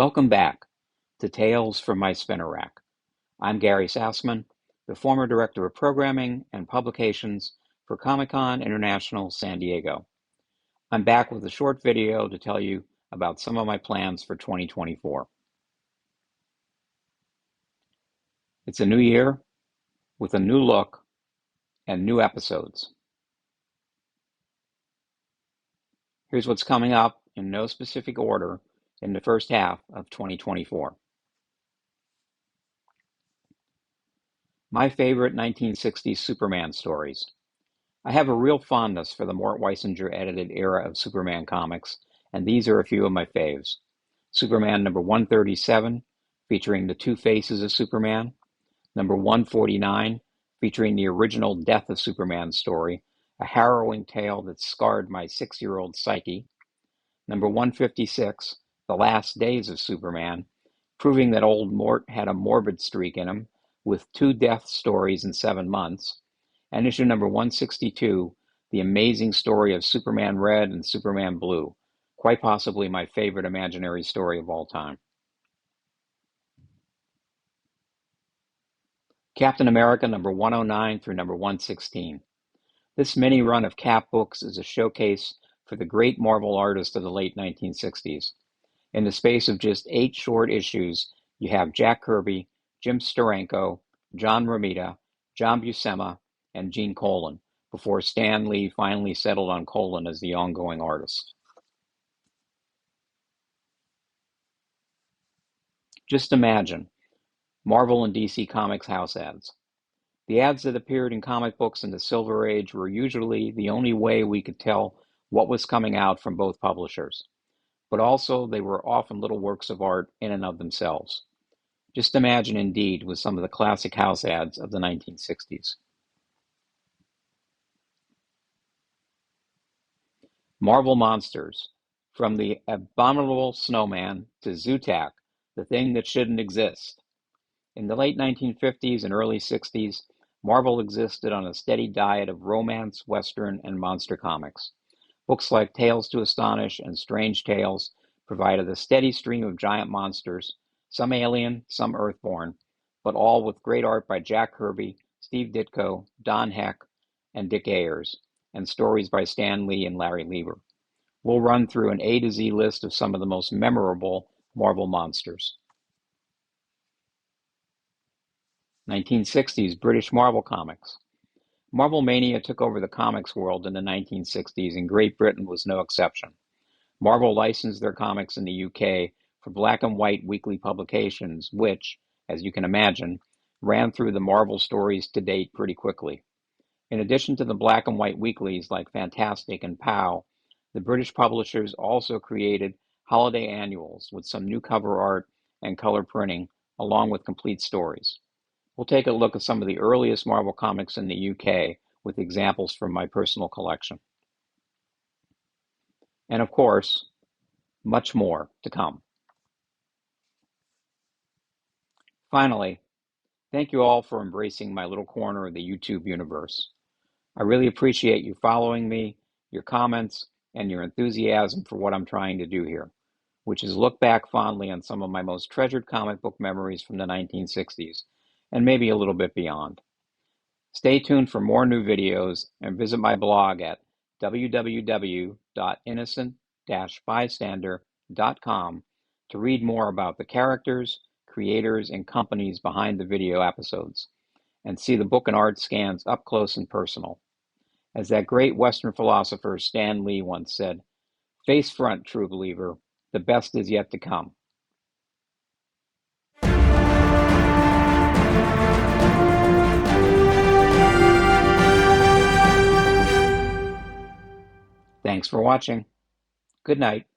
Welcome back to Tales from My Spinner Rack. I'm Gary Sassman, the former Director of Programming and Publications for Comic-Con International San Diego. I'm back with a short video to tell you about some of my plans for 2024. It's a new year with a new look and new episodes. Here's what's coming up in no specific order in the first half of 2024. My favorite 1960s Superman stories. I have a real fondness for the Mort Weisinger edited era of Superman comics, and these are a few of my faves. Superman number 137, featuring the two faces of Superman. Number 149, featuring the original Death of Superman story, a harrowing tale that scarred my 6-year-old psyche. Number 156, The Last Days of Superman, proving that old Mort had a morbid streak in him, with 2 death stories in 7 months. And issue number 162, The Amazing Story of Superman Red and Superman Blue, quite possibly my favorite imaginary story of all time. Captain America number 109 through number 116. This mini run of Cap books is a showcase for the great Marvel artist of the late 1960s. In the space of just 8 short issues, you have Jack Kirby, Jim Steranko, John Romita, John Buscema, and Gene Colan, before Stan Lee finally settled on Colan as the ongoing artist. Just imagine Marvel and DC Comics house ads. The ads that appeared in comic books in the Silver Age were usually the only way we could tell what was coming out from both publishers, but also they were often little works of art in and of themselves. Just imagine Indeed with some of the classic house ads of the 1960s. Marvel Monsters, from the abominable snowman to Zootak, the thing that shouldn't exist. In the late 1950s and early 60s, Marvel existed on a steady diet of romance, western, and monster comics. Books like Tales to Astonish and Strange Tales provided a steady stream of giant monsters, some alien, some earthborn, but all with great art by Jack Kirby, Steve Ditko, Don Heck, and Dick Ayers, and stories by Stan Lee and Larry Lieber. We'll run through an A to Z list of some of the most memorable Marvel monsters. 1960s British Marvel Comics. Marvel Mania took over the comics world in the 1960s, and Great Britain was no exception. Marvel licensed their comics in the UK for black and white weekly publications, which, as you can imagine, ran through the Marvel stories to date pretty quickly. In addition to the black and white weeklies like Fantastic and POW, the British publishers also created holiday annuals with some new cover art and color printing, along with complete stories. We'll take a look at some of the earliest Marvel comics in the UK with examples from my personal collection. And of course, much more to come. Finally, thank you all for embracing my little corner of the YouTube universe. I really appreciate you following me, your comments, and your enthusiasm for what I'm trying to do here, which is look back fondly on some of my most treasured comic book memories from the 1960s, and maybe a little bit beyond. Stay tuned for more new videos and visit my blog at www.innocent-bystander.com to read more about the characters, creators, and companies behind the video episodes, and see the book and art scans up close and personal. As that great Western philosopher Stan Lee once said, "Face front, true believer, the best is yet to come." Thanks for watching. Good night.